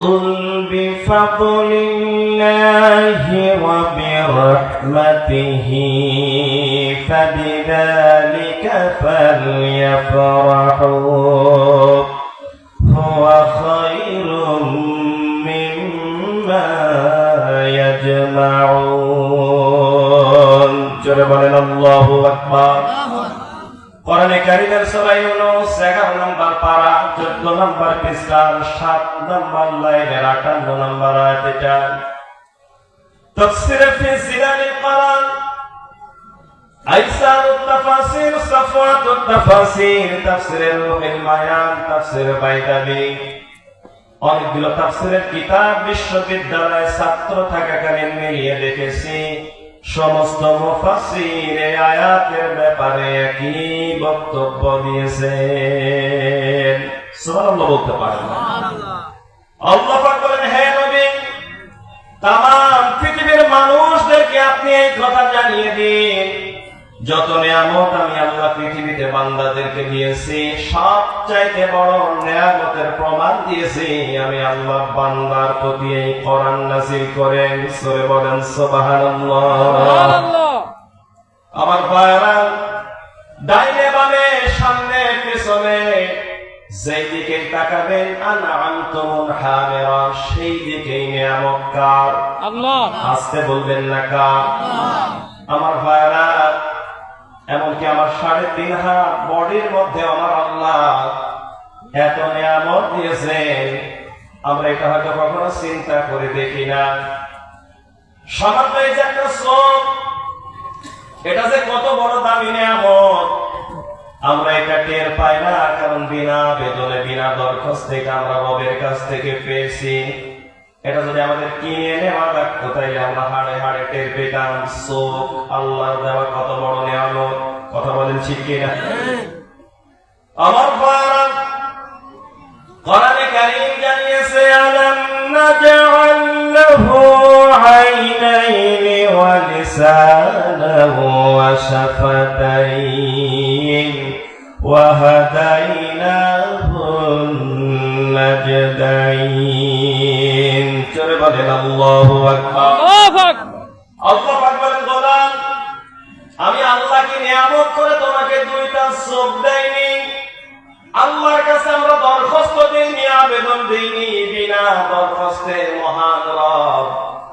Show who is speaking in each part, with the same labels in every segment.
Speaker 1: قل بفضل الله وبرحمته فبذلك فليفرحوا هو خير مما يجمعون جربنا الله أكبر কোরআনে কারীমের সূরা ইউনূস 11 নম্বর পারা 14 নম্বর পৃষ্ঠা 7 নম্বর লাইনের 58 নম্বর আয়াত এটা তাফসীর ফি জিলালিল কোরআন আইসারুত তাফাসির সাফওয়াতুত তাফাসির তাফসীরের রুহুল বায়ান তাফসীর বাইদাবি অনেকগুলো তাফসীরের কিতাব বিশ্ববিদ্যালয়ে ছাত্র থাকাকালীন মিলিয়ে দেখেছি সমস্ত মুফাসসির এই আয়াতের ব্যাপারে একই বক্তব্য দিয়েছেন। সুবহানাল্লাহ বলতে পারেন না? আল্লাহ পাক বলেন, হে নবী, তামাম পৃথিবীর মানুষদেরকে আপনি এই কথা জানিয়ে দিন, যত নিয়ামত আমি আল্লাহ পৃথিবীতে বান্দাদেরকে দিয়েছি, সবচাইতে বড় নিয়ামতের প্রমাণ দিয়েছি আমি আল্লাহ বান্দার প্রতি এই কোরআন নাযিল করেন। সূরা বলেন সুবহানাল্লাহ। আমার ভাইরা, ডাইনে বামে সামনে পিছনে যেই দিকে তাকাবেন আনআমতুম হামিরা, সেই দিকেই নিয়ামত কার? আল্লাহ। আস্তে বলবেন না কার? আমার ভাইরা, এমনকি আমার 3.5 হাত বডির মধ্যে আমার আল্লাহ এত নিয়ামত দিয়েছেন, আমরা এটা হয়তো কখনো চিন্তা করে দেখি না। সামান্য এই যে একটা চোখ, এটা যে কত বড় দামি নিয়ামত, আমরা এটা টের পাই না, কারণ বিনা বেতনে বিনা দরখাস্তে আমরা রবের কাছ থেকে পেয়েছি। এটা যদি আমাদের কিনে নেওয়া লাগতো তাইলে আমরা হাড়ে হাড়ে টের পেতাম চোখ আল্লাহর দেওয়া কত বড় নিয়ামত। কথা বলেন ঠিক কিনা? আমার ভাইরা, কোরআনে কারীম জানিয়েছে আলাম নাজআল লাহু আইনাইনি ওয়া লিসানাহু ওয়া শাফাতাইন ওয়া হাদাইনাহুন নাজদাইন। চলে বলেন আল্লাহু আকবার। আল্লাহ পাক বলেন, গোলাম, আমি আল্লাহ কি নিয়ামত করে তোমাকে 2টা চোখ দেইনি? আল্লাহর কাছে আমরা দরখাস্ত দেইনি, আবেদন দেইনি, বিনা দরখাস্তে মহান রব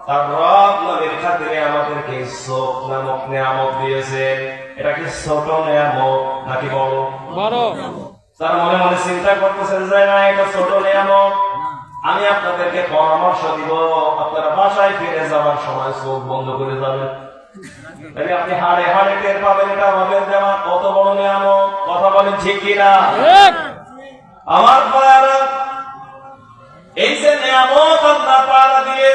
Speaker 1: তার রব নবীর খাতিরে আমাদেরকে চোখ নামক নিয়ামত দিয়েছেন। এটা কি ছোট নিয়ামত নাকি বড়? বড়। তার মনে মনে চিন্তা করতেছেন যে না, এটা ছোট নিয়ামত। আমি আপনাদেরকে পরামর্শ দিব, আপনারা বাসায় ফিরে যাওয়ার সময় চোখ বন্ধ করে যাবেন, তাহলে আপনি হাড়ে হাড়ে টের পাবেন এটা আমাদের দেওয়া কত বড় নিয়ামত। কথা বলেন ঠিক কিনা? আমার ভাইরা, এই যে নিয়ামত আল্লাহ তাআলা দিয়ে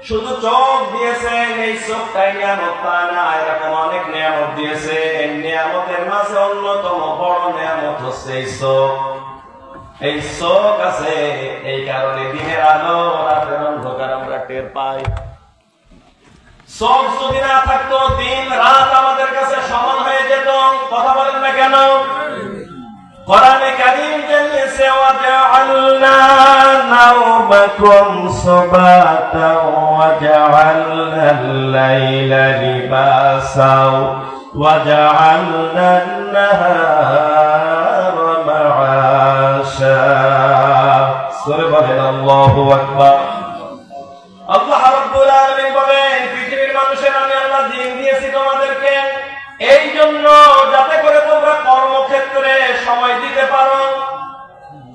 Speaker 1: শুধু চোখ দিয়েছেন, এই চোখটাই নিয়ামত তা না, এরকম অনেক নিয়ামত দিয়েছে। এই নিয়ামতের মাঝে অন্যতম বড় নিয়ামত হচ্ছে এই চোখ। এই চোখ আছে, এই কারণে দিনের আলো রাতের অন্ধকার আমরা টের পাই। চোখ যদি না থাকতো দিন রাত আমাদের কাছে সমান হয়ে যেত। কথা বলেন না কেন? কোরআনে কারীম জানিয়েছে ওয়া জাআলনা নাওমাকুম সুবাতা ওয়া জাআলনা আল-লাইলা লিবাসা ওয়া জাআলনা আন-নাহারা মা'আশা। সূরা বলেন আল্লাহু আকবার। আল্লাহ রাব্বুল আলামিন বলেন, পৃথিবীর মানুষের আমি আল্লাহ দিন দিয়েছি তোমাদেরকে এই জন্য যাতে করে তোমরা কর্মক্ষেত্রে সময় দিতে পারো।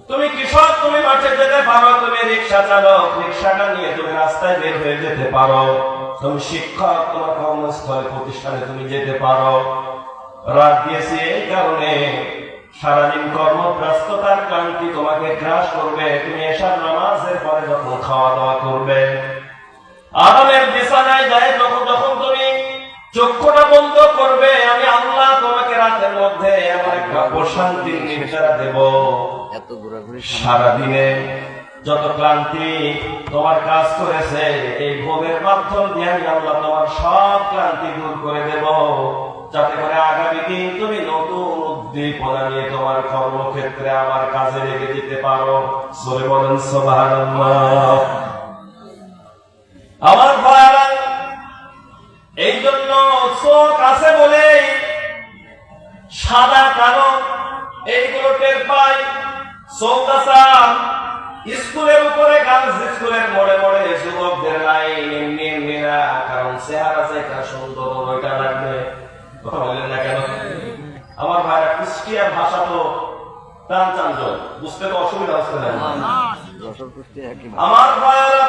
Speaker 1: তুমি কৃষক, তুমি মাঠে যেতে পারো, তুমি রিকশা চালক, রিকশাটা নিয়ে তুমি রাস্তায় বের হয়ে যেতে পারো, তুমি শিক্ষক, তোমার কর্মস্থলে প্রতিষ্ঠানে তুমি যেতে পারো। রাত দিয়েছি এই কারণে সারাদিন কর্মব্যস্ততার ক্লান্তি তোমাকে গ্রাস করবে। তুমি এশার নামাজের পরে যখন খাওয়া দাওয়া করবে, আরামের বিছানায় যায় যখন তুমি চক্ষুটা বন্ধ করবে, আমি আল্লাহ তোমাকে রাতের মধ্যে এমন একটা প্রশান্তির নির্ঝরা দেব, সারাদিনে যত ক্লান্তি তোমার কাজ করেছে এই ভোগের মাধ্যম দিয়ে আমি আল্লাহ তোমার সব ক্লান্তি দূর করে দেব, যাতে করে আগামী দিন তুমি নতুন উদ্দীপনা নিয়ে তোমার কর্মক্ষেত্রে আমার কাজে লেগে দিতে পারো। জোরে বলেন সুবহানাল্লাহ। আমার ভাইরা, এই জন্য চোখ আছে বলে সাদা কালো এইগুলো টের পাই। চোখ আছে স্কুলের উপরে, গার্লস স্কুলের মোড়ে মোড়ে যুবকদের লাইন এমনি এমনি না, কারণ চেহারা যেটা সুন্দর ওইটা লাগবে। কথা বললেন না কেন? আমার ভাইরা, কুষ্টিয়ার ভাষা তো টান চাঞ্চল, বুঝতে তো অসুবিধা হচ্ছে না। আমার ভাইরা,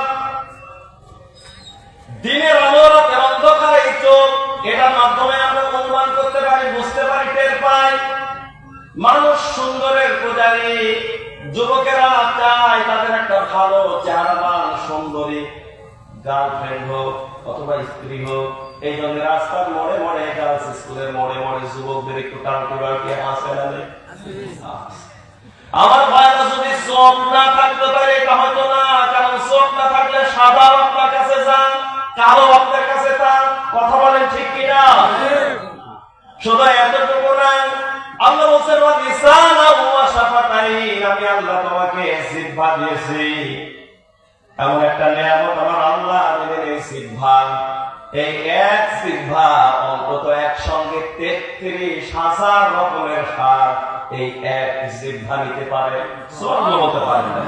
Speaker 1: দিনের আলো রাতের অন্ধকার এই চোখ, এটার মাধ্যমে আমরা অনুমান করতে পারি, বুঝতে পারি, টের পাই। মানুষ সুন্দরের পূজারী। যুবকেরা চায় তাদের একটা ভালো চেহারাবান সুন্দরী গার্লফ্রেন্ড হোক অথবা স্ত্রী হোক। এই জন্য রাস্তার মোড়ে মোড়ে, গার্লস স্কুলের মোড়ে মোড়ে যুবকদের একটু টানতে বাড়তি আসে না। আমার ভাইরা, যদি চোখ না থাকতে পারে এটা হয়তো না, কারণ চোখ না থাকলে সাদা আপনার কাছে যান, কালো আপনার কাছে তার। কথা বলেন ঠিক কিনা? শুধু এতটুকু না, আল্লাহ বলছেন আমি আল্লাহ তোমাকে জিহ্বা দিয়েছি। এমন একটা নিয়ামত আমার আল্লাহ দিলেন, এই জিহ্বা। এই এক জিহ্বা অন্তত একসঙ্গে ৩৩,০০০ রকমের স্বাদ এই এক জিহ্বা নিতে পারে, স্বর্গ বলতে পারে না।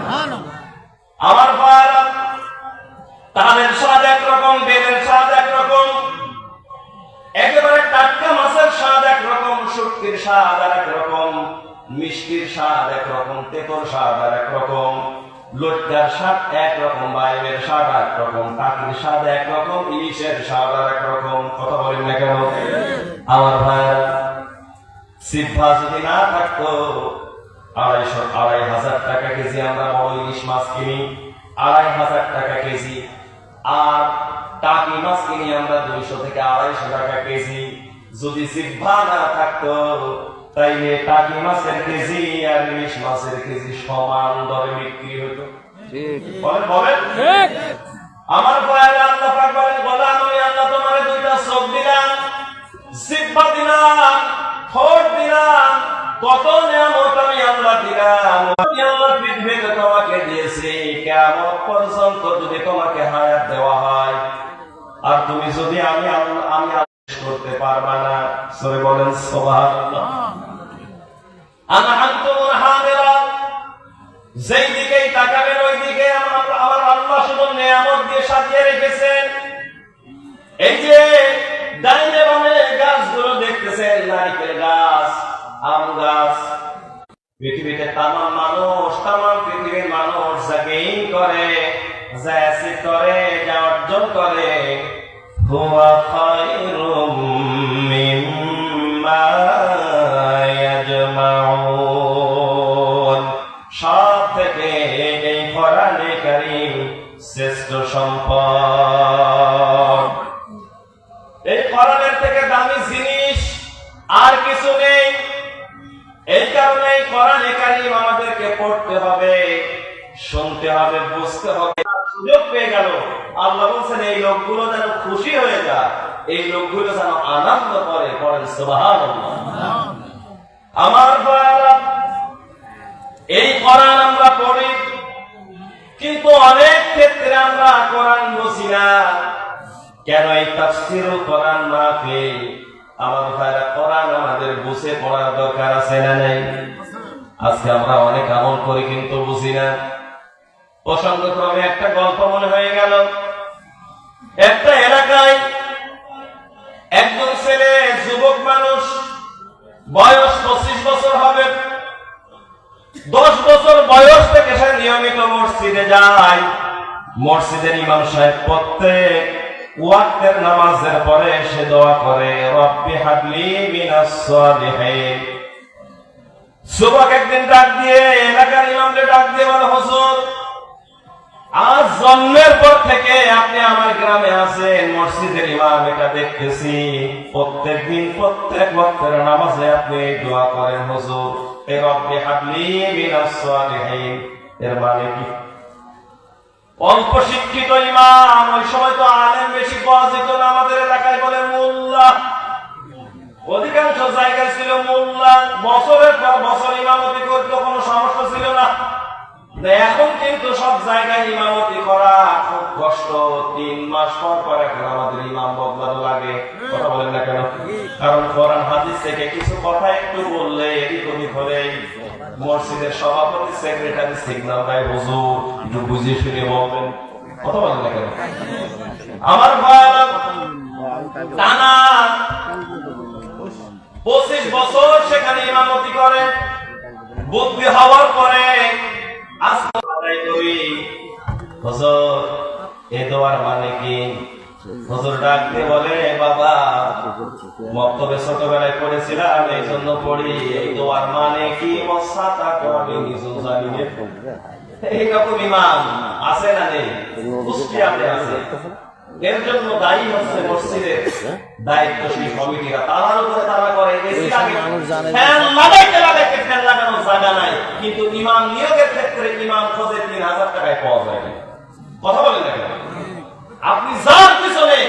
Speaker 1: আমার ভাইরা, তাদের স্বাদ একরকম, বেলের স্বাদ একরকম, একেবারে টাটকা মাছের স্বাদ একরকম, শুটকির স্বাদ আর একরকম, মিষ্টির স্বাদ একরকম, তেঁতুল স্বাদ আর একরকম, লটকার স্বাদ একরকম, বাইবের স্বাদ একরকম, কাকির স্বাদ একরকম, ইলিশের স্বাদ আর একরকম। কথা বলেন না কেন? আমার ভাইরা, জিহ্বা যদি না থাকতো, ২৫০০ টাকা কেজি আমরা বড় ইলিশ মাছ কিনি, ২৫০০ টাকা কেজি। আর টাকি মাছ কিনি আমরা ২০০ থেকে ২৫০ টাকা কেজি। যদি জিহ্বা না থাকতো, তাইলে টাকি মাছের কেজি আর ইলিশ মাছের কেজি সমান দরে বিক্রি হতো। বলেন বলেন। আমার ভাইরা, আল্লাহ পাক বলেন, গোলাম আমি আল্লাহ তোমারে দুইটা চোখ দিলাম, জিহ্বা দিলাম, ঠোঁট দিলাম, কত নিয়ামত আমি আল্লাহ দিলাম। আমি আল্লাহ পৃথিবীতে তোমাকে দিয়েছি, কিয়ামত পর্যন্ত যদি তোমাকে হায়াত দেওয়া হয়, আর তুমি যদি আমি করতে পারবা না। সরে বলেন সুবহানাল্লাহ। যেই দিকেই তাকাবেন ওই দিকে আমার আল্লাহ শুধু নিয়ামত দিয়ে সাজিয়ে রেখেছেন। এই যে ডাইনে বামে গাছগুলো দেখতেছেন, নারকেল গাছ, আম গাছ, পৃথিবীতে তাম পৃথিবীর মানুষ যা গেইন করে, যা অ্যাচিভ করে, যা অর্জন করে, হুয়া খায়রুম মিম্মা ইয়াজমাউন, সব থেকে এই কোরআনে কারীম শ্রেষ্ঠ সম্পদ। এই কোরআনের থেকে দামি জিনিস আর কিছু নেই। এই কারণে এই কোরআনে কারীম আমাদেরকে পড়তে হবে, শুনতে হবে, বুঝতে হবে। সুযোগ পেয়ে গেল, আল্লাহ বলছেন এই লোকগুলো যেন খুশি হয়ে যায়, এই লোকগুলো যেন আনন্দ করে। পড়েন সুবহানাল্লাহ। আমার ভাইরা, এই কোরআন আমরা পড়ি, কিন্তু অনেক ক্ষেত্রে আমরা কোরআন বুঝি না। কেন? এই তাফসীরুল কোরআন মাহফিল। আমার ভাইরা, কোরআন আমাদের বুঝে পড়ার দরকার আছে না নাই? আজকে আমরা অনেক আমল করি কিন্তু বুঝি না। প্রসঙ্গক্রমে একটা গল্প মনে হয়ে গেল। একটা এলাকায় একজন ছেলে, যুবক মানুষ, বয়স 25 বছর হবে। 10 বছর বয়স থেকে সে নিয়মিত মসজিদে যায়। মসজিদের ইমাম সাহেব প্রত্যেক ওয়াক্তের নামাজের পরে সে দোয়া করে, রব্বি হাবলি মিনাস সালিহিন। যুবক একদিন ডাক দিয়ে, এলাকার ইমামকে ডাক দিয়ে বলে, হুজুর, আজ জন্মের পর থেকে আপনি আমার গ্রামে আছেন, মসজিদের ইমাম, এটা দেখতেছি প্রত্যেকদিন প্রত্যেক ওয়াক্তের নামাজে আপনি দোয়া করেন, হুজুর, এ রব্বি হাবলি মিনাস সালিহিন। এর মানে কি? অল্প শিক্ষিত ইমাম, ওই সময় তো আলেম বেশি পাওয়া যেত না, আমাদের এলাকায় বলে মোল্লা। অধিকাংশ জায়গায় ছিল মোল্লা, বছরের পর বছর ইমামতি করতে কোনো সমস্যা ছিল না। এখন কিন্তু সব জায়গায় ইমামতি করা খুব কষ্ট। 3 মাস পর পর এখন আমাদের ইমাম বদলানো লাগে। কথা বলেন না কেন? কারণ কোরআন হাদিস থেকে কিছু কথা একটু বললে এদিক ওদিক হলে মসজিদের সভাপতি সেক্রেটারি সিগন্যাল দেয়, হুজুর একটু বুঝিয়ে শুনে বলবেন। কথা বলেন না কেন? আমার ভাইরা টানা 25 বছর সেখানে ইমামতি করে, বুদ্ধি হওয়ার পরে হুজুর এ দোয়ার মানে কি? হুজুর ডাকতে বলে, বাবা মক্তবে ছোটবেলায় পড়েছিলাম এই জন্য পড়ি, এই দোয়ার মানে কি আমি নিজেও জানি না। এইরকম ইমাম আছে না নেই? কুষ্টিয়াতে আছে। এর জন্য দায়ী হচ্ছে মসজিদের দায়িত্বশীল কমিটিরা। তারার উপরে তারা করে ফ্যান লাগাইতে ফ্যান লাগানোর জায়গা নাই, কিন্তু ইমাম নিয়োগের ক্ষেত্রে ইমাম খোঁজে 3000 টাকায় পাওয়া যায়। কথা বলেন না কেন? আপনি যার পিছনে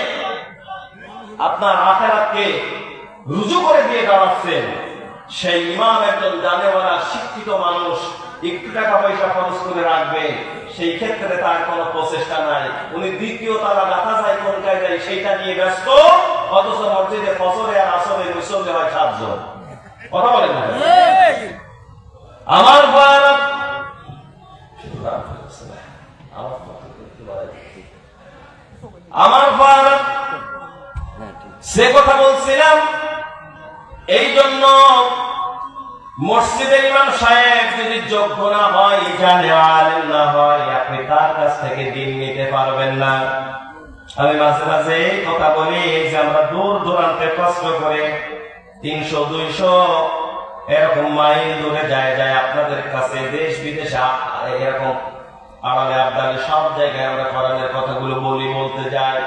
Speaker 1: আপনার আখেরাতকে রুজু করে দিয়ে দাঁড়াচ্ছেন, সেই ইমাম একজন জানেওয়ালা শিক্ষিত মানুষ, একটু টাকা পয়সা খরচ করে রাখবে, সেই ক্ষেত্রে তার কোনো প্রচেষ্টা নাই। উনি দ্বিতীয় তারা গাথা যায় কোন জায়গায় সেইটা নিয়ে ব্যস্ত, অথচ মসজিদে ফজরে আর আসরে মুসল্লি হয় 7 জন। কথা বলেন না? আমার ভারত সে কথা বলছিলাম। এই জন্য মসজিদের ইমাম সাহেব যদি যোগ্য না হয়, জানে আলেম না হয়, আপনি তার কাছ থেকে দিন নিতে পারবেন না। আমি মাঝে মাঝে এই কথা বলি যে আমরা দূর দূরান্তে কষ্ট করে 300-200 এরকম মাইল দূরে যায় আপনাদের কাছে, দেশ বিদেশে এরকম আড়ালে আবদালে সব জায়গায় আমরা কোরআনের কথাগুলো বলতে যাই।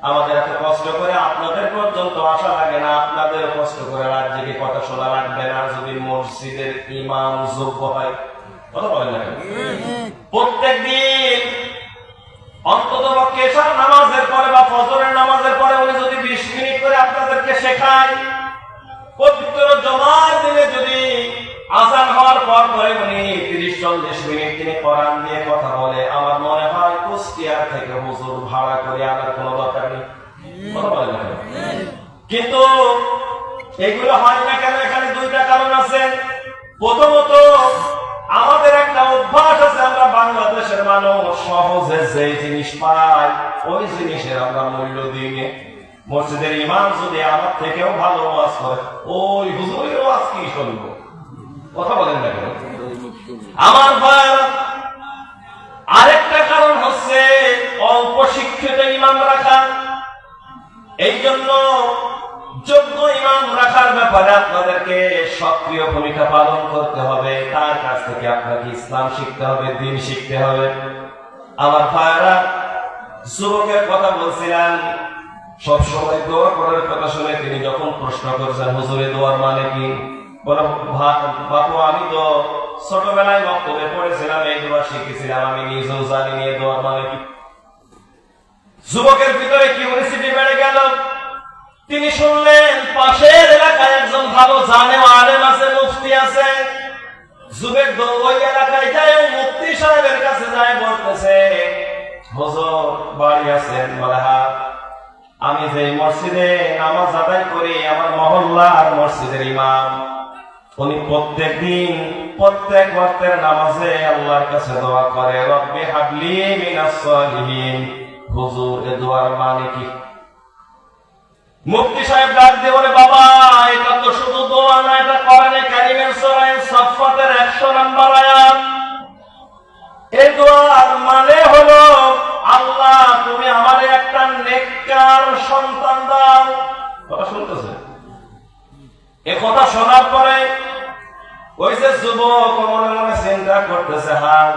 Speaker 1: আমাদের এত কষ্ট করে আপনাদের পর্যন্ত আসা লাগে না, আপনাদের কষ্ট করে রাত জেগে কথা শোনা লাগবে না যদি মসজিদের ইমাম যোগ্য হয়। কথা বলেন না? প্রত্যেক দিন অন্তত পক্ষে এশার নামাজের পরে বা ফজরের নামাজের পরে উনি যদি 20 মিনিট করে আপনাদেরকে শেখায়, পবিত্র জুমার দিনে যদি আযান হওয়ার পর পরে উনি 30-40 মিনিট তিনি কোরআন দিয়ে কথা বলে, আমার মনে হয় কুষ্টিয়া থেকে হুজুর ভাড়া করে আনার কোনো দরকার নেই। কথা বলেন না? কিন্তু এগুলো হয় না কেন? এখানে 2টা কারণ আছে। প্রথমত, আমাদের একটা অভ্যাস আছে, আমরা বাংলাদেশের মানুষ সহজে যে জিনিস পাই ওই জিনিসের আমরা মূল্য দিই না। মসজিদের ইমাম যদি আমার থেকেও ভালো ওয়াজ করে, ওই হুজুরের ওয়াজ কি শুনবো? কথা বলেন না কেন? আমার ভাই, আরেকটা কারণ হচ্ছে অল্প শিক্ষিত ইমাম রাখা। এই জন্য যোগ্য ইমাম রাখার ব্যাপারে আপনাদেরকে সক্রিয় ভূমিকা পালন করতে হবে। তার কাছ থেকে আপনাকে ইসলাম শিখতে হবে, দ্বীন শিখতে হবে। আমার ভাইরা, যুবকের কথা বলছিলেন, সবসময় দোয়া করার কথা শুনে তিনি যখন প্রশ্ন করছেন, হুজুরে দোয়ার মানে কি? বাপু আমি তো ছোটবেলায় বক্তব্যে পড়েছিলাম, এই দোয়া শিখেছিলাম, আমি নিজেও জানি নিয়ে দোয়ার মানে কি। যুবকের ভিতরে কিউরিসিটি বেড়ে গেল। তিনি শুনলেন পাশের এলাকায় একজন ভালো জানে আলেম আছে, মুফতি আছে। যুবক ওই এলাকায় যায়, মুফতি সাহেবের কাছে যায়, বলতেছে, হুজুর বাড়ি আছেন? বলে হ্যাঁ। আমি যে মসজিদে নামাজ আদায় করি, আমার মহল্লার মসজিদের ইমাম, উনি প্রত্যেক দিন প্রত্যেক ওয়াক্তের নামাজে আল্লাহর কাছে দোয়া করে, রব্বি হাবলি মিনাস সালিহিন। হুজুর এ দোয়ার মানে কি? মুফতি সাহেব ডাক দিয়ে বলে, বাবা এটা তো শুধু দোয়া না, এটা কোরআনে কারীমের সূরা সাফফাতের 100 নম্বর আয়াত। এই দোয়ার মানে হলো, আল্লাহ তুমি আমারে একটা নেককার সন্তান দাও। কথা শুনতেছে? এ কথা শোনার পরে ওই যে যুবক মনে মনে চিন্তা করতেছে, হ্যাঁ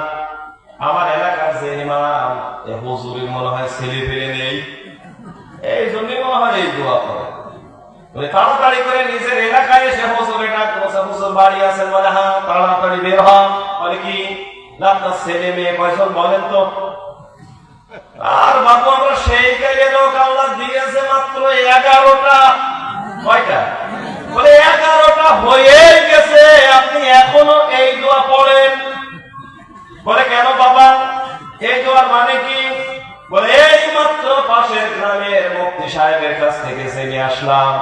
Speaker 1: আমার এলাকার যে ইমাম, এ হুজুরের মনে হয় ছেলে পেলে নেই, এই জন্যই মনে হয় এই দোয়া করে। তাড়াতাড়ি করে নিজের এলাকায় এসে হুজুরে ডাক বসে, হুজুর বাড়ি আছেন? বলে হ্যাঁ। তাড়াতাড়ি বের হন। বলে কি? আপনার ছেলে মেয়ে কয়জন বলেন তো? আর বাবু আমরা সেই কাজে লোক আল্লাহ দিয়েছে মাত্র 11টা। কয়টা? বলে 11টা হয়ে গেছে, আপনি এখনো এই দোয়া পড়েন। বলে কেন বাবা, এই দোয়ার মানে কি? বলে এই মাত্র পাশের গ্রামের মুফতি সাহেবের কাছ থেকে জেনে আসলাম,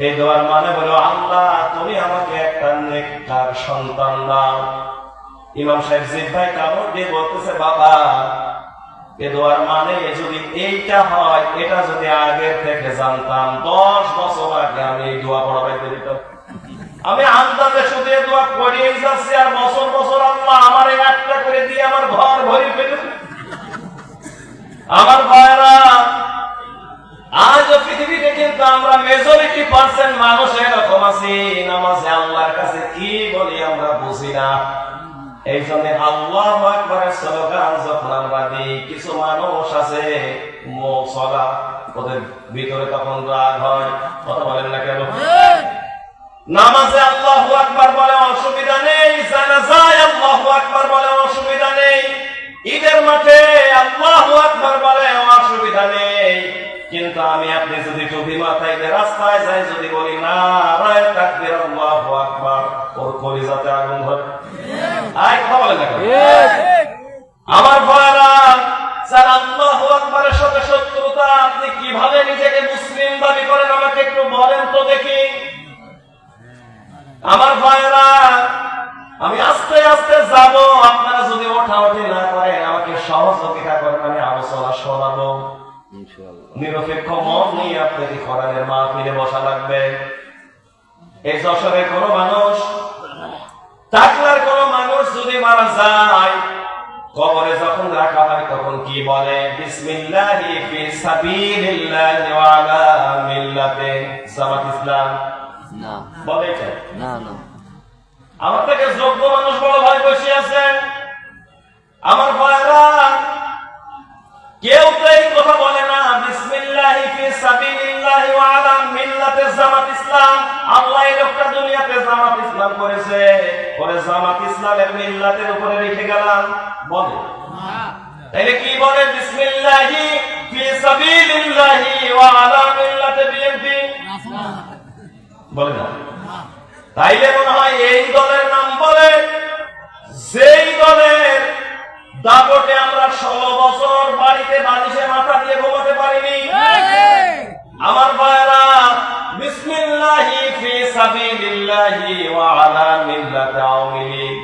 Speaker 1: এই দোয়ার মানে হলো আল্লাহ তুমি আমাকে একটা নেককার সন্তান দাও। ইমাম সাহেব জিহ্বায় কামড় দিয়ে বলতেছে, বাবা এ দোয়ার মানে যদি এইটা হয়, এটা যদি আগের থেকে জানতাম 10 বছর আগে আমি এই দোয়া পড়াইতে দিতাম। আমি আন্দাজে শুধু এই দোয়া পড়িয়ে যাচ্ছি, আর বছর বছর আল্লাহ আমার একটা করে দিয়ে আমার ঘর ভরে ফেলে। আমার ভাইরা, আজ পৃথিবীতে কিন্তু আমরা মেজরিটি পার্সেন্ট মানুষ এরকম আছি, নামাজে আল্লাহর কাছে কি বলি আমরা বুঝি না। এই জন্য আল্লাহু আকবারের স্লোগান যখন আমরা দিই, কিছু মানুষ আছে মুসলা, ওদের ভিতরে তখন রাগ হয়, কথা বলেন না কেন? নামাজে আল্লাহু আকবার বলে অসুবিধা নেই, জানাজায় আল্লাহু আকবার বলে অসুবিধা নেই, ঈদের মাঠে আল্লাহু আকবার বলে অসুবিধা নেই। কিন্তু আমি আপনি যদি টুপি মাথায় দিয়ে রাস্তায় যাই, যদি বলি নারায়ে তাকবীর আল্লাহু আকবার, ওর কলিজাতে আগুন ধরে। আয় কথা বলেন না? আমার ভাইরা, যারা আল্লাহু আকবারের সাথে শত্রুতা, আপনি কিভাবে নিজেকে মুসলিম দাবি করেন আমাকে একটু বলেন তো দেখি। আমার ভাইরা, আমি আস্তে আস্তে যাব, আপনারা যদি ওঠাউঠি না করেন, আমাকে সহযোগিতা করেন, আমি আলোচনা শোনাবো। নিরপেক্ষ মন নিয়ে আপনাকে কোরআনের মাহফিলে বসা লাগবে। এই যশোরের কোন মানুষ, টাকলার কোন মানুষ যদি মারা যায়, কবরে যখন রাখা হয় তখন কি বলে? বিসমিল্লাহি ফি সাবিলিল্লাহি ওয়া আলা মিল্লাতি জামাত ইসলাম। না বলে এটা না। না, আমার থেকে যোগ্য মানুষ বড় ভাই বসে আছেন। আমার ভাইরা, কেউ তো এই কথা বলে না বিসমিল্লাহি ফি সাবিলিল্লাহি ওয়া আলা মিল্লাতি জামাত ইসলাম। আল্লাহ এই লোকটা দুনিয়াতে জামাত ইসলাম করেছে, পরে জামাত ইসলামের মিল্লাতের উপরে রেখে গেলাম বলে না। তাইলে কি বলে? বিসমিল্লাহি ফি সাবিলিল্লাহি ওয়া আলা মিল্লাতি বিএনপি বলে না। তাইলে মনে হয় এই দলের নাম বলে, যেই দলের দাপটে আমরা 16 বছর বাড়িতে বালিশে মাথা দিয়ে ঘুমাতে পারিনি। আমার ভাইরা, বিসমিল্লাহি ফি সাবিলিল্লাহি ওয়া আলা মিল্লাতি আওয়ামী লীগ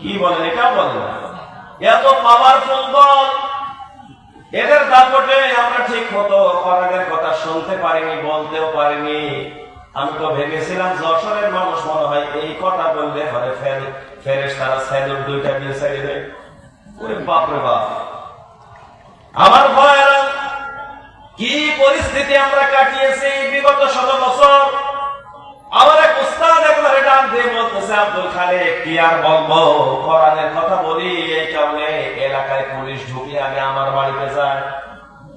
Speaker 1: কি বলেন? এটা বলেন না। এত পাওয়ারফুল দল, এদের দাপটে আমরা ঠিক মতো কোরআনের কথা শুনতে পারিনি, বলতেও পারিনি। আমি তো ভেবেছিলাম যশোরের মানুষ মনে হয় এই কথা বললে হয় ফেরেশতারা সাইদুর দুইটা দিয়ে চাইবে। ওরে বাপ রে বাপ! আমার ভাইরা, কি পরিস্থিতি আমরা কাটিয়েছি বিগত 16 বছর। আমার এক উস্তাদ একবারে ডাক দিয়ে বলতেছে, আব্দুল খালেক কি আর বলবো, কোরআনের কথা বলি, এই কারণে এলাকায় পুলিশ ঢুকে আগে আমার বাড়িতে যায়।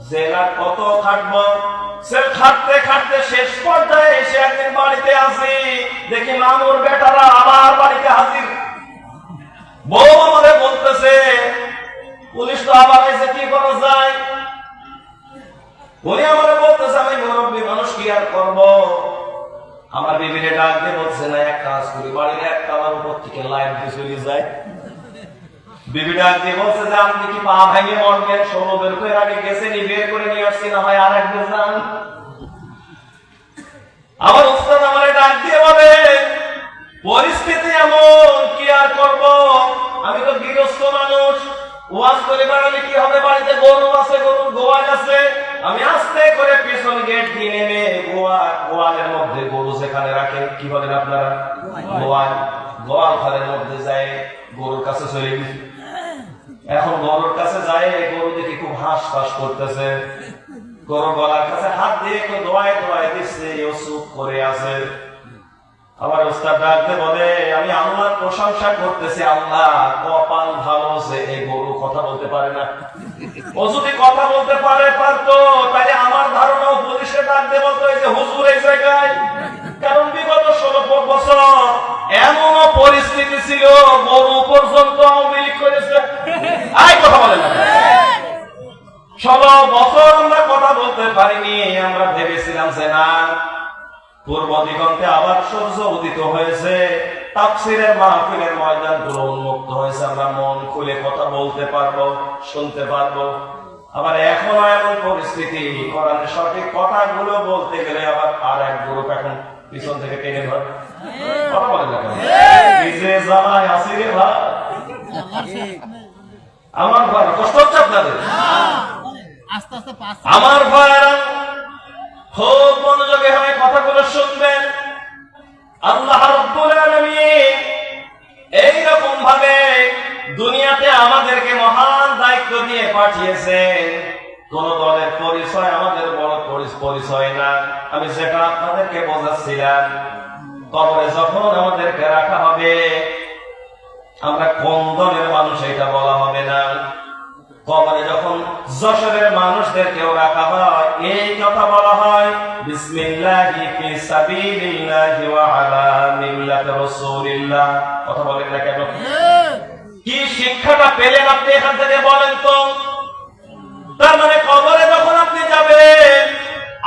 Speaker 1: জেলা কত খাটবো, সে খাটতে খাটতে শেষ পর্যায়ে এসে একদিন বাড়িতে আসি, দেখি মামুর বেটারা আবার বাড়িতে হাজির। বউ আমারে বলতেছে, পুলিশ তো আবার এসে কি করা যায়? উনি আমারে বলতেছে, আমি মুরব্বী মানুষ, কি আর করবো। আমার বিবিরে ডাক দিয়ে বলছে, না এক কাজ করি, বাড়ির এক তালার উপর থেকে লাইট দিয়ে চলে যায়। বিবি ডাক দিয়ে বলছে যে আপনি কি পা ভেঙে মরবেন? 16 বের করে আগে গেছেন, বের করে নিয়ে আসছি, না হয় আর একবার যান। আমার উস্তাদ আমারে ডাক দিয়ে বলে, পরিস্থিতি এমন, কি আর করব, আমি তো গৃহস্থ মানুষ, ওয়াজ করে বেড়ালে কি হবে? বাড়িতে গরু আছে, গরুর গোয়াল আছে। আমি আস্তে করে পেছন গেট দিয়ে নেমে গোয়ালের মধ্যে, গরু যেখানে রাখেন কি বলেন আপনারা? গোয়াল ঘরের মধ্যে যায়, গরুর কাছে চলে গেছি। এখন গরুর কাছে যায়, গরু দেখি খুব হাঁস ফাঁস করতেছে। গরু গলার কাছে হাত দিয়ে একটু দোয়ায় দোয়ায় দিচ্ছে, ও চুপ করে আছে। আমার উস্তাদ ডাকতে বলে, আমি আল্লাহর প্রশংসা করতেছি, আল্লাহ কপাল ভালো যে এই গরু কথা বলতে পারে না। ও যদি কথা বলতে পারতো, তাহলে আমার ধারণা পুলিশে ডাকতে বলতো এই যে হুজুর এই জায়গায়। কারণ বিগত 16 বছর এমনও পরিস্থিতি ছিল, গরু পর্যন্ত আওয়ামী লীগ করেছে। আই কথা বলে না, 16 বছর আমরা কথা বলতে পারিনি। আমরা ভেবেছিলাম যে না, পূর্ব দিগন্তে আবার সূর্য উদিত হয়েছে, তাফসীরের মাহফিলের ময়দানগুলো উন্মুক্ত হয়েছে, আমরা মন খুলে কথা বলতে পারবো, শুনতে পারবো। আবার এখনো এমন পরিস্থিতি, কোরআনের সঠিক কথাগুলো বলতে গেলে আবার আর এক গ্রুপ এখন পিছন থেকে টেনে ধরে কথা বলে না। জ্বালায় আসি রে ভাই, আমার ভাই কষ্ট হচ্ছে আপনাদের। আমার ভাইয়েরা খুব মনোযোগী হয়ে কথাগুলো শুনবেন। আল্লাহ রাব্বুল আলামিন এইরকম ভাবে দুনিয়াতে আমাদেরকে মহান দায়িত্ব দিয়ে পাঠিয়েছেন। কোন দলের পরিচয় আমাদের বড় পরিচয় না। আমি সেটা আপনাদেরকে বোঝাচ্ছিলাম, কবরে যখন আমাদেরকে রাখা হবে আমরা কোন দলের মানুষ এটা বলা হবে না। কবরে যখন যশোরের মানুষদেরকেও রাখা হয় এই কথা বলা হয়, বিসমিল্লাহি ফি সাবিলিল্লাহি ওয়া আলা মিল্লাতি রাসূলিল্লাহ। কথা বলেন না কেন? কি শিক্ষাটা পেলেন আপনি এখান থেকে বলেন তো? তার মানে কবরে যখন আপনি যাবেন,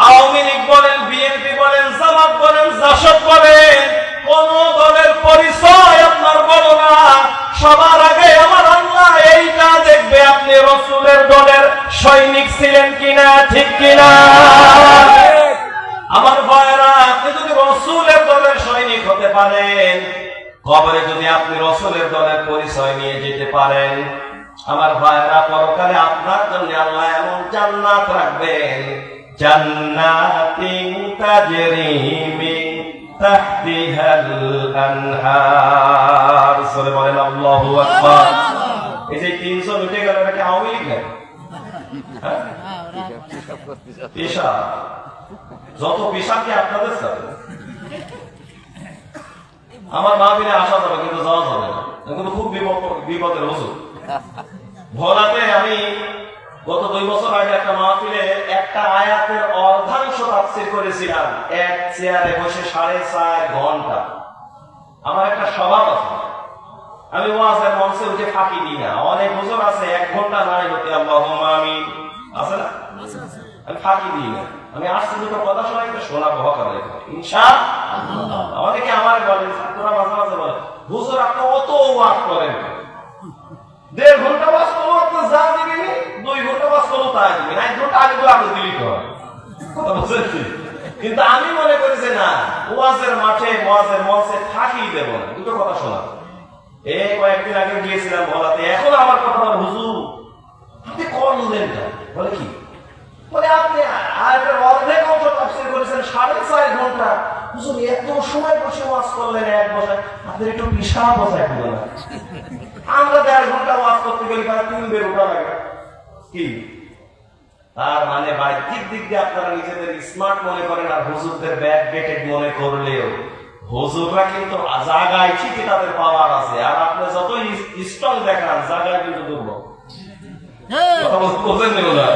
Speaker 1: আওয়ামী লীগ বলেন, বিএনপি বলেন, জামাত বলেন, জাসদ বলেন, কোন দলের পরিচয় আপনার বলো না। সবার আগে আমার আল্লাহ এইটা দেখবে আপনি রাসূলের দলের সৈনিক ছিলেন কিনা, ঠিক কিনা? আমার ভাইয়েরা, আপনি যদি রাসূলের দলের সৈনিক হতে পারেন, কবরে যদি আপনি রাসূলের দলের পরিচয় নিয়ে যেতে পারেন, আমার ভাইয়েরা পরকালে আপনার জন্য আল্লাহ এমন জান্নাত রাখবেন, জান্নাতিন তাজরি মিন তাহতিহাল আনহার। সূরা বলেন আল্লাহু আকবার। এই যে 300 উঠে গেল, এটা কি আওয়ামী লীগ নাকি? পেশা যত পেশাকে আপনাদের সাথে আমার মাহফিলে আসা যাবে কিন্তু যাওয়া যাবে না, কিন্তু খুব বিপদের ওষুধ। ভোলাতে আমি গত 2 বছর আগে একটা মাহফিলে একটা আয়াতের অর্ধাংশ তাফসীর করেছিলাম, এক চেয়ারে বসে 4.5 ঘন্টা। আমার একটা স্বভাব আছে, আমি ওয়াজের মঞ্চে উঠে ফাঁকি দিই না। অনেক হুজুর আছে 1 ঘন্টা নাই হতে আল্লাহুম্মা আমিন আছে না, আমি ফাঁকি দিই না। আমি আসছি দুটো কথা শোনাই, শোনাবো হকারে ইনশাআল্লাহ। অনেকে আমার বলেন, তোরা মাঝে মাঝে বলে হুজুর আপনি অত ওয়াজ করেন, 1.5 ঘন্টা ওয়াজ করবো আপনি যা দিবেন, 2 ঘন্টা ওয়াজ করবো তাই দিবেন, 1 ঘন্টা আগে তো আপনি দিলি কথা বুঝেছি। কিন্তু আমি মনে করি যে না, ওয়াজের মাঠে ওয়াজের মঞ্চে ফাঁকি দেব না, দুটো কথা শোনা। এই কয়েকদিন আগে গিয়েছিলাম ভোলাতে, এখন আমার কথা বলে হুজুর আপনি করলেন না, বলে কি বলে আপনি আয়াতের অর্ধেক অংশ তাফসীর করেছেন 4.5 ঘন্টা, হুজুর এত সময় বসে ওয়াজ করলেন এক বসায়, আপনার একটু বিশাল বসায় হলো না। আমরা 1.5 ঘন্টা ওয়াজ করতে গেলে 3 বের উঠা লাগে কি? তার মানে বাহ্যিক দিক দিয়ে আপনারা নিজেদের স্মার্ট মনে করেন, আর হুজুরদের ব্যাকডেটেড মনে করলেও হুজুররা কিন্তু জায়গায় ঠিকই তাদের পাওয়ার আছে, আর আপনি যত স্ট্রং দেখান জায়গায় কিন্তু দুর্বল। কথা বলছেন না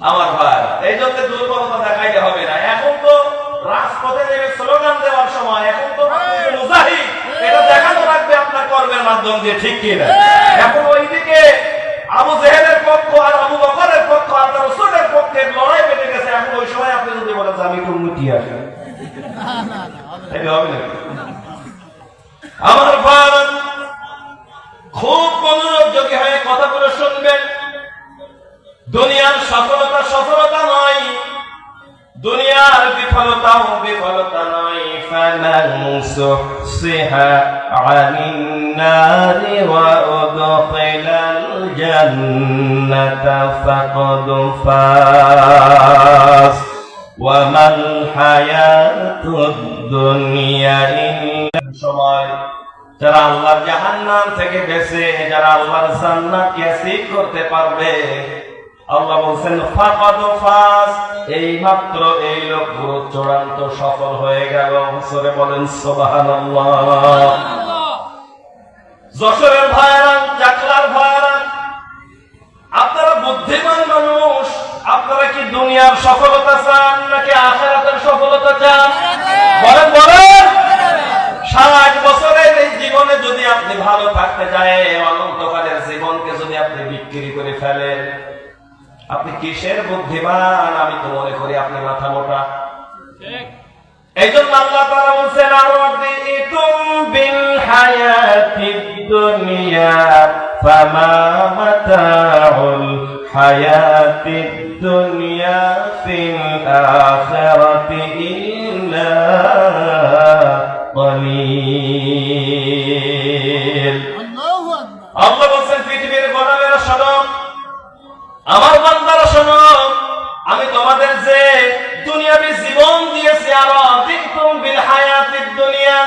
Speaker 1: আমার ভাই? এই জন্য দুর্বলতা দেখাইতে হবে না। এখন তো রাজপথে নেমে স্লোগান দেওয়ার সময়, এখন তো মুজাহিদ এটা দেখানো লাগবে আপনার কর্মের মাধ্যম দিয়ে, ঠিক কিনা? এখন ওইদিকে আবু জেহেলের পক্ষ আর আবু বকরের পক্ষ আর রাসূলের পক্ষের লড়াই বেঁধে গেছে। এখন ওই সময় আপনি যদি বলেন আমি একটু মুটি আসি, এটা হবে না। আমার ভাই খুব মনোযোগী হয়ে কথাগুলো শুনবেন। দুনিয়ার সফলতা সফলতা নয়, দুনিয়ার বিফলতাও বিফলতা নয়। ফামান সুহসিহা আনিন নারি ওয়া উদখিলাল জান্নাতা ফাকাদ ফাজ ওয়া মাল হায়াতুদ দুনিয়া ইল্লা সময়। যারা আল্লাহর জাহান্নাম থেকে বেঁচে যারা আল্লাহর জান্নাত নসিব করতে পারবে, আল্লাহ বলছেন ফাকাদ ফাজ, এই মাত্র এই লোক পুরো চূড়ান্ত সফল হয়ে গেল। সরে বলেন সুবহানাল্লাহ। যশোরের ভাইরা, চাকলার ভাইরা, আপনারা বুদ্ধিমান মানুষ, আপনারা কি দুনিয়ার সফলতা চান নাকি আখিরাতের সফলতা চান? বলেন বলেন। 60 বছরের এই জীবনে যদি আপনি ভালো থাকতে চায়, অনন্তকালের জীবনকে যদি আপনি বিক্রি করে ফেলেন, আপনি কিসের বুদ্ধিমান? আমি তো মনে করি আপনি মাথা মোটা। এই জন্য আল্লাহ তাআলা বলছেন, আরদিতুম বিল হায়াতিদ দুনিয়া ফামা মাতাউল হায়াতিদ দুনিয়া ফিল আখিরাতি ইল্লা কলিল। আল্লাহ বলছেন, পৃথিবীর গোলামেরা শোনো, আমার বান্দারা শোনো, আমি তোমাদের যে দুনিয়াবি জীবন দিয়েছি, আরদিতুম বিল হায়াতিদ দুনিয়া,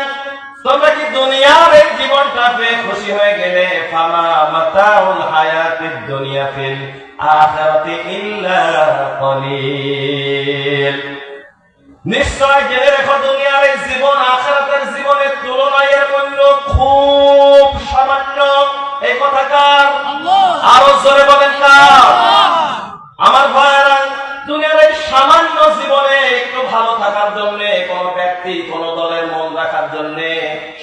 Speaker 1: তোমরা কি দুনিয়ার এই জীবনটা পেয়ে খুশি হয়ে গেলে? ফামা মাতাউল হায়াতিদ দুনিয়া ফিল আখিরাতি ইল্লা কলিল। নিশ্চয় জেনে রেখো, দুনিয়ার এই জীবন আখিরাতের জীবনের তুলনায় এর মূল্য খুব সামান্য। এই কথাকার আরো জোরে বলেন না? আমার ভাইয়েরা, দুনিয়ার এই সামান্য জীবনে একটু ভালো থাকার জন্য, কোন ব্যক্তি কোন দলের মন রাখার জন্য,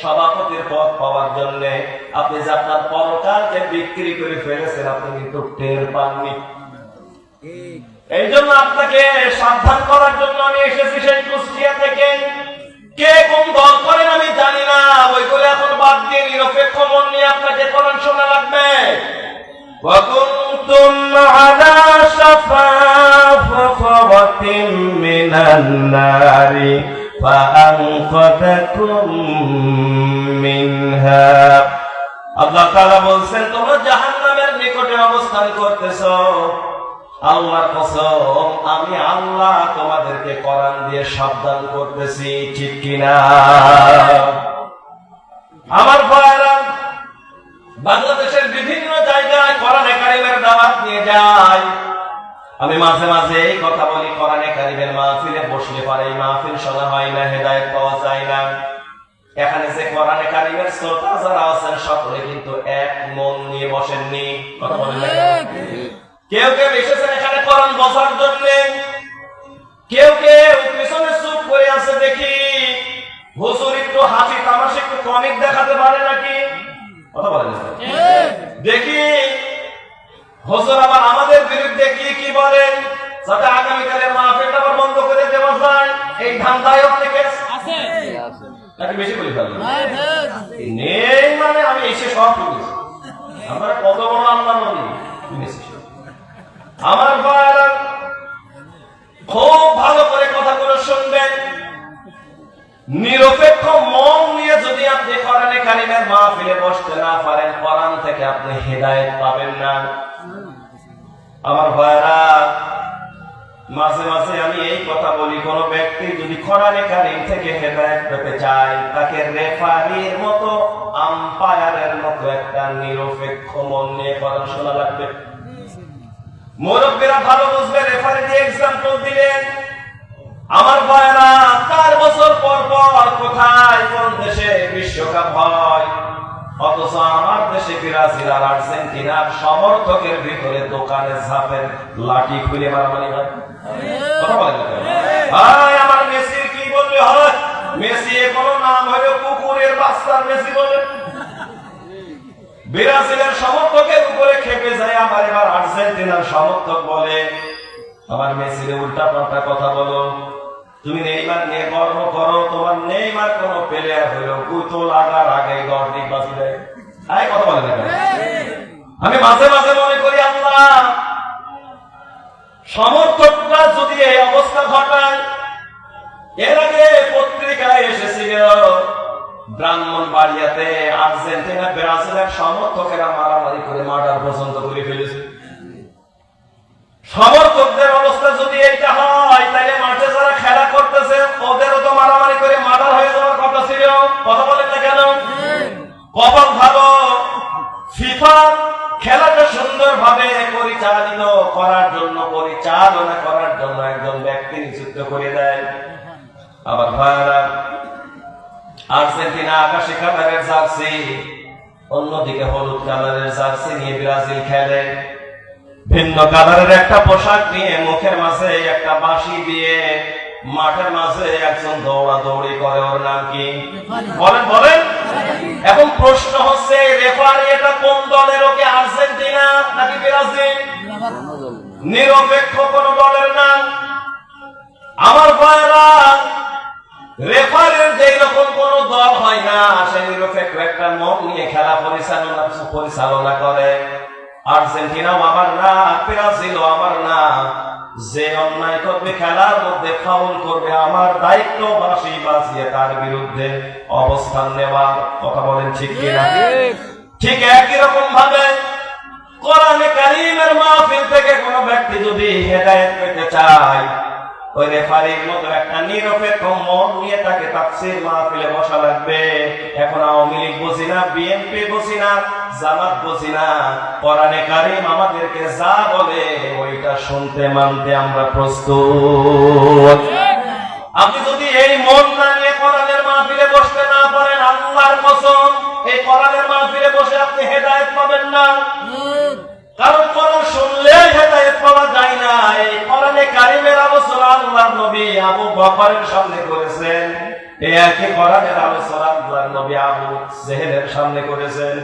Speaker 1: সভাপতির পদ পাওয়ার জন্য আপনি যে আপনার পরকালকে বিক্রি করে ফেলেছেন, আপনি কিন্তু টের পাননি। এই জন্য আপনাকে সাবধান করার জন্য আমি এসেছি সেই কুষ্টিয়া থেকে। কে কোন দল করেন আমি জানি না, ওইগুলো এখন বাদ দিয়ে নিরপেক্ষ মন নিয়ে আপনাকে কোরআন শোনা লাগবে। وَكُنْتُمْ عَلَى شَفَا حُفْرَةٍ مِّنَ النَّارِ فَأَنقَذَكُم مِّنْهَا। আল্লাহ তাআলা বলছেন, তোমরা জাহান্নামের নিকটে অবস্থান করতেছো। আল্লাহর কসম, আমি আল্লাহ তোমাদেরকে কোরআন দিয়ে সাবধান করতেছি, ঠিক কিনা? আমার ভাইরা, বাংলাদেশের বিভিন্ন জায়গায় কোরআনে কারিমের দাওয়াত নিয়ে যায়। আমি মাঝে মাঝে এই কথা বলি, কোরআনে কারিমের মাহফিলে বসলে পারে এই মাহফিল শোনা হয় না, হেদায়েত পাওয়া যায় না। এখানে যে কোরআনে কারিমের শ্রোতা যারা আছেন, সকলে কিন্তু এক মন নিয়ে বসেননি। কথা বলেন না? কেউ কেউ এসেছেন এখানে কোরআন বোঝার জন্য, কেউ কেউ পিছনে চুপ করে আছে। দেখি হুজুর একটু হাসি তামাশা, একটু কমিক দেখাতে পারে নাকি? কথা বলেন না? দেখি হুজুর আবার আমাদের বিরুদ্ধে কি কি বলেন, যাতে আগামীকালের মাহফিলটা আবার বন্ধ করে দেওয়া যায়। এই ধান্দায় অনেকে আছে নাকি? বেশি বলি ফেললাম নেই মানে আমি এসে সব শুনেছি। আমরা কত বড় আল্লাহ নবী শুনেছি। আমার ভাইরা, খুব ভালো করে কথাগুলো শুনবেন। নিরপেক্ষ মন নিয়ে যদি আপনি কোরআনে কারিমের মাহফিলে বসতে না পারেন, কোরআন থেকে আপনি হেদায়েত পাবেন না। আমার ভাইরা, মাঝে মাঝে আমি এই কথা বলি, কোন ব্যক্তি যদি কোরআনে কারিম থেকে হেদায়েত পেতে চায়, তাকে রেফারির মতো, আম্পায়ারের মতো একটা নিরপেক্ষ মন নিয়ে কোরআন শোনা লাগবে। মুরব্বীরা ভালো বুঝবে, রেফারি দিয়ে এক্সাম্পল দিলেন। আমার ভাইরা, 4 বছর পর পর কোথায় কোন দেশে বিশ্বকাপ হয়, অথচ আমার দেশে ব্রাজিল আর আর্জেন্টিনার সমর্থকের ভিতরে দোকানে ঝাঁপের লাঠি খুলে মারামারি হয়। কথা বলেন না? ভাই, আমার মেসির কি বললে হয়? মেসি কোনো নাম হলো কুকুরের বাচ্চার মেসি বলে। ব্রাজিলের সমর্থকের উপরে খেপে যায়, আমার এবার আর্জেন্টিনার সমর্থক বলে, আমার মেসির উল্টা পাল্টা কথা বলো। তুমি নেইমার নিয়ে গর্ব করো, তোমার নেইমার কোন প্লেয়ার হইলো গুতো লাগার আগে গর্দিক বাজি দেয়। তাই কথা বলে না? আমি মাঝে মাঝে মনে করি, আল্লাহ, সমর্থকরা যদি এই অবস্থা ঘটায়। এর আগে পত্রিকায় এসেছিল, ব্রাহ্মণবাড়িয়াতে আর্জেন্টিনা ব্রাজিলের সমর্থকেরা মারামারি করে মার্ডার পর্যন্ত করে ফেলেছে। সমর্থকদের অবস্থা যদি এইটা হয়, তাহলে মাঠে যারা খেলা করতেছে ওদেরও তো মারামারি করে মার্ডার হয়ে যাওয়ার কথা ছিল। কথা বলেন না কেন? কপাল ভালো, ফিফা খেলাটা সুন্দরভাবে পরিচালিত করার জন্য, পরিচালনা করার জন্য একজন ব্যক্তি নিযুক্ত করে দেয়। আবার ভাইরা, আর্জেন্টিনা আকাশি কালারের জার্সি, অন্যদিকে হলুদ কালারের জার্সি নিয়ে ব্রাজিল খেলে। ভিন্ন কালারের একটা পোশাক নিয়ে, মুখের মাঝে একটা বাঁশি দিয়ে মাঠের মাঝে একজন দৌড়াদৌড়ি করে, ওর নাম কি? বলেন বলেন। এখন প্রশ্ন হচ্ছে, রেফারি এটা কোন দলের? ওকে আর্জেন্টিনা নাকি ব্রাজিল? নিরপেক্ষ কোন দলের নাম। আমার ভাইরা, রেফারির যেই রকম কোন দল হয় না, সে নিরপেক্ষ একটা মন নিয়ে খেলা পরিচালনা করে। আর্জেন্টিনাও আমার না, ব্রাজিলও আমার না। যে অন্যায় করবে, খেলার মধ্যে ফাউল করবে, আমার দায়িত্ব বাঁচিয়ে তার বিরুদ্ধে অবস্থান নেওয়ার। কথা বলেন ঠিক কিনা? ঠিক একই রকম ভাবে কোরআনে কারীমের মাহফিল থেকে কোন ব্যক্তি যদি হেদায়েত পেতে চায়, ওই রেফারির মতো একটা নিরপেক্ষ মন নিয়ে তাকে তাফসীর মাহফিলে বসা লাগবে। এখন আওয়ামী লীগ বুঝি না, বিএনপি বুঝি না, জামাত বুঝি না, কোরআনে কারীম আমাদেরকে যা বলে ওইটা শুনতে মানতে আমরা প্রস্তুত। আপনি যদি এই মন না নিয়ে কোরআনের মাহফিলে বসতে না পারেন, আল্লাহর কসম এই কোরআনের মাহফিলে বসে আপনি হেদায়েত পাবেন না। কারণ কোরআন শুনলে হেদায়েত পাওয়া যায় না। এই কোরআনে কারীমের আলোচনা আল্লাহর নবী আবু বকরের সামনে করেছেন, এই একই কোরআনের আলোচনা আল্লাহর নবী আবু জেহেলের সামনে করেছেন।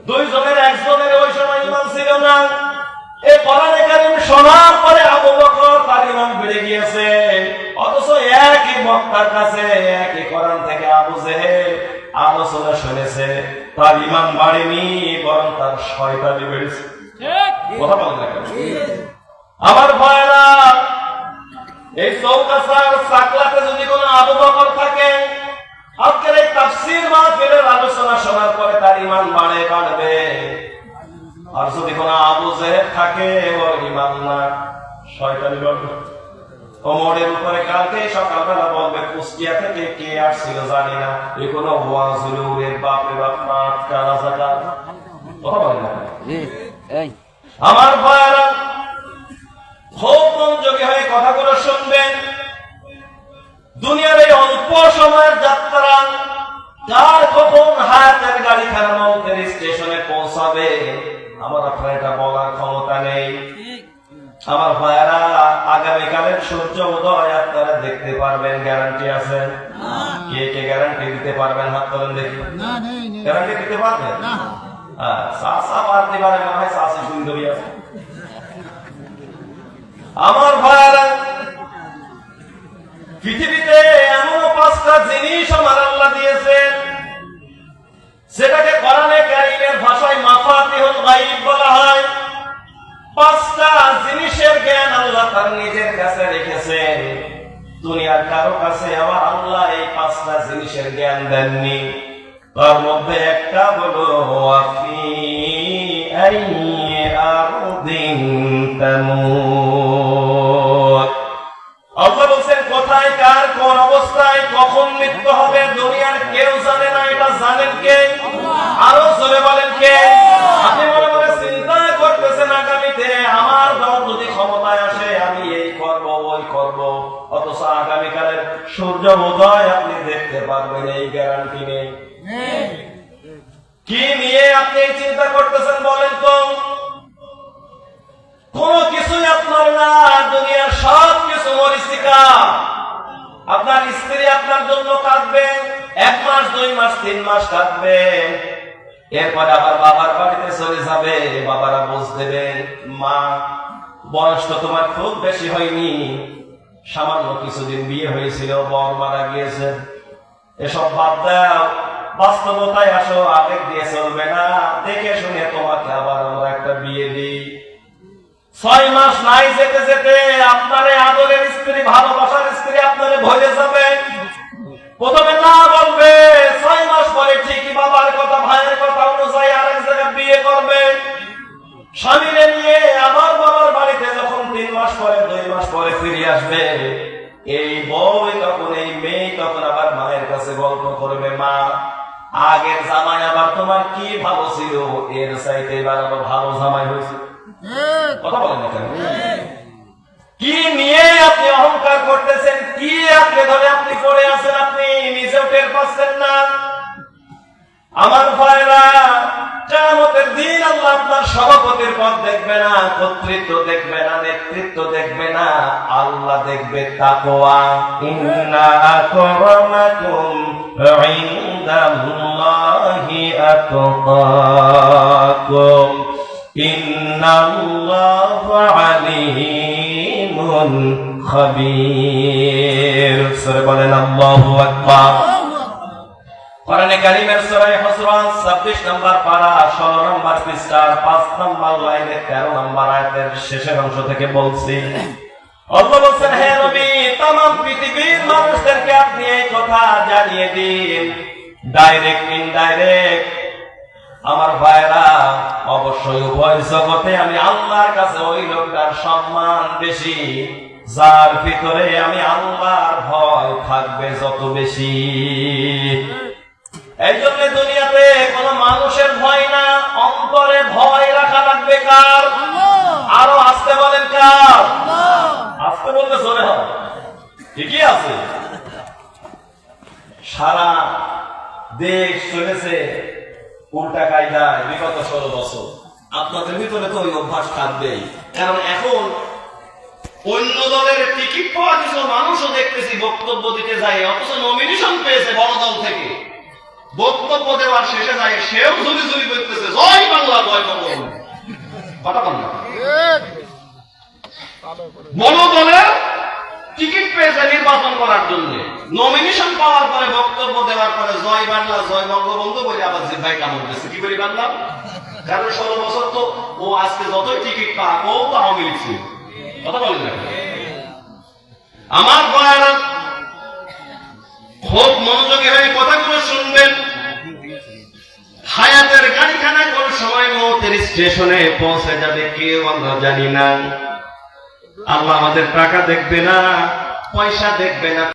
Speaker 1: দুইজনের একজনের ওই সময় ঈমান ছিল না। এই কোরআনে কারীম শোনার পরে আবু বকর তার ঈমান বেড়ে গিয়েছে, অথচ একই বক্তার কাছে একই কোরআন থেকে আবু জেহেল আলোচনা শুনেছে, তার ঈমান বাড়েনি, বরং তার শয়তানি বেড়েছে। কথা বলেন না কেন? আমার ভাইরা, এই চৌকাছার সাকলাতে যদি কোনো আবু বকর থাকে, আজকের এই তাফসীর মাহফিলের আলোচনা শোনার পরে তার ঈমান বাড়বে। আর যদি কোনো আবু জেহেল থাকে, ওর ঈমান না, শয়তানি বাড়বে। কোমরের উপরে কালকে সকালবেলা বলবে, কুষ্টিয়া থেকে কে আসছিল জানি না, এই কোন ওয়াজ হলো, ওর বাপরে বাপ মাঠ কারা জায়গা। কথা বলেন না? আমার ভাইরা, খুব মনোযোগী হয়ে কথাগুলো শুনবেন। দুনিয়ার এই অল্প সময়ের যাত্রা কার কখন হায়াতের গাড়িখানা মৌতের স্টেশনে পৌঁছাবে আমার আপনার এটা বলার ক্ষমতা নেই। আমার ভাইরা, আগামীকালের সূর্য উদয় আপনারা দেখতে পারবেন, গ্যারান্টি আছে? কে কে গ্যারান্টি দিতে পারবেন? হাত তোলেন দেখি। গ্যারান্টি দিতে পারবেন? আমার ভাইরা, পৃথিবীতে এমন 5টা জিনিস আমার আল্লাহ দিয়েছেন, সেটাকে কোরআনে কারীমের ভাষায় মাফাতিহুল গায়ব বলা হয়। 5টা জিনিসের জ্ঞান আল্লাহ তার নিজের কাছে রেখেছেন। দুনিয়ার কারো কাছে আমার আল্লাহ এই 5টা জিনিসের জ্ঞান দেননি। তার মধ্যে একটা হলো ওয়াফি আরদিন তামুত। আল্লাহ বলেন, কোথায় কার কোন অবস্থায় কখন মৃত্যু হবে দুনিয়ার কেউ জানে না। এটা জানেন কে? আরো জোরে বলেন কে? আপনি মনে মনে চিন্তা করতেছেন, আগামীতে আমার দল যদি ক্ষমতায় আসে আমি এই করব ওই করব, অথচ আগামীকালের সূর্য উদয় আপনি দেখতে পারবেন, এই গ্যারান্টি নেই। কি নিয়ে আপনি এই চিন্তা করতেছেন বলেন তো? কোন কিছুই আপনার না, দুনিয়ার সব কিছু মরিচিকা। আপনার স্ত্রী আপনার জন্য কাঁদবে, 1 মাস 2 মাস 3 মাস কাঁদবে, এরপরে আবার বাবার বাড়িতে চলে যাবে, বাবারা বুঝ দেবে, মা বয়স তো তোমার খুব বেশি হয়নি, সামান্য কিছুদিন বিয়ে হয়েছিল, বর মারা গিয়েছে, এসব বাদ দাও, বাস্তবতায় আসো, আবেগ দিয়ে চলবে না, দেখে শুনে তোমাকে আবার আমরা একটা বিয়ে দিই। 6 মাস নাই যেতে যেতে আপনার আদরের স্ত্রী, ভালোবাসার স্ত্রী আপনারে ভুলে যাবে। প্রথমে না বলবে, 6 মাস পরে ঠিকই বাবার কথা ভাইয়ের কথা অনুযায়ী আরেক জায়গায় বিয়ে করবে। স্বামীরে নিয়ে আবার বাবার বাড়িতে যখন 3 মাস পরে 2 মাস পরে ফিরে আসবে, এই বউ তখন, এই মেয়ে তখন আবার মায়ের কাছে গল্প করবে, মা আগের জামাই আবার তোমার কি ভালো ছিল, এর চাইতে এবার আবার ভালো জামাই হয়েছে। কথা বলেন না কেন? কি নিয়ে আপনি অহংকার করতেছেন? কি আপনি ধরে আপনি পড়ে আছেন, আপনি নিজেও টের পাচ্ছেন না? আমার ভাইরা, কিয়ামতের দিন আল্লাহ আপনার সভাপতির পদ দেখবে না, কর্তৃত্ব দেখবে না, নেতৃত্ব দেখবে না, আল্লাহ দেখবে তাকওয়া। ইন্না আকরামাকুম ইনদাল্লাহি আতকাকুম ইন্নাল্লাহা আলিমুন খাবীর। সূরা বলেন আল্লাহু আকবার। কোরআনে কারীমের সূরা হুজুরাত 26 নম্বর পারা 16 নম্বর পৃষ্ঠার 5 নম্বর লাইনে 13 নম্বর আয়াতের শেষের অংশ থেকে বলছি, আল্লাহ বলেন, হে নবী, तमाम পৃথিবীর মানুষদেরকে আপনি এই কথা জানিয়ে দিন, ডাইরেক্ট ইনডাইরেক্ট। আমার ভাইরা, অবশ্যই উভয় জগতে আমি আল্লাহর কাছে ওই লোকটার সম্মান বেশি যার ভিতরে আমি আল্লাহর ভয় থাকবে যত বেশি। এই জন্য দুনিয়াতে কোন মানুষের ভয় না, অন্তরে ভয় রাখা লাগবে কার? আরো আসতে বলেন কার? আসতে বললে চলে হবে, ঠিকই আছে। সারা দেশ চলেছে উল্টা কায়দায় বিগত 16 বছর। আপনাদের ভিতরে তো ওই অভ্যাস থাকবেই, কারণ এখন অন্য দলের টিকিট পাওয়া কিছু মানুষও দেখতেছি বক্তব্য দিতে যায়, অথচ নমিনেশন পেয়েছে বড় দল থেকে, বক্তব্য দেওয়ার শেষে যায় সেও ঝুলি ঝুলি করতেছে, জয় বাংলা জয় বঙ্গবন্ধু। কথা বল না, বড় দলের টিকিট পেয়েছে নির্বাচন করার জন্য, নমিনেশন পাওয়ার পরে বক্তব্য দেওয়ার পরে জয় বাংলা জয় বঙ্গবন্ধু বলে আবার জিভাই কামড় দিচ্ছে। কি বলি বাংলা? কারণ 16 বছর তো ও আজকে যতই টিকিট পাক ও তো আওয়ামী লীগ ছিল। কথা বলেন না আমার ভাইরা, খুব মনোযোগী হয়ে কথাগুলো শুনবেন। হায়াতের গাড়িখানা কোন সময় মৌতের স্টেশনে পৌঁছে যাবে কেউ আমরা জানি না। আল্লাহ আমাদের টাকা দেখবে না, পয়সা দেখবে না,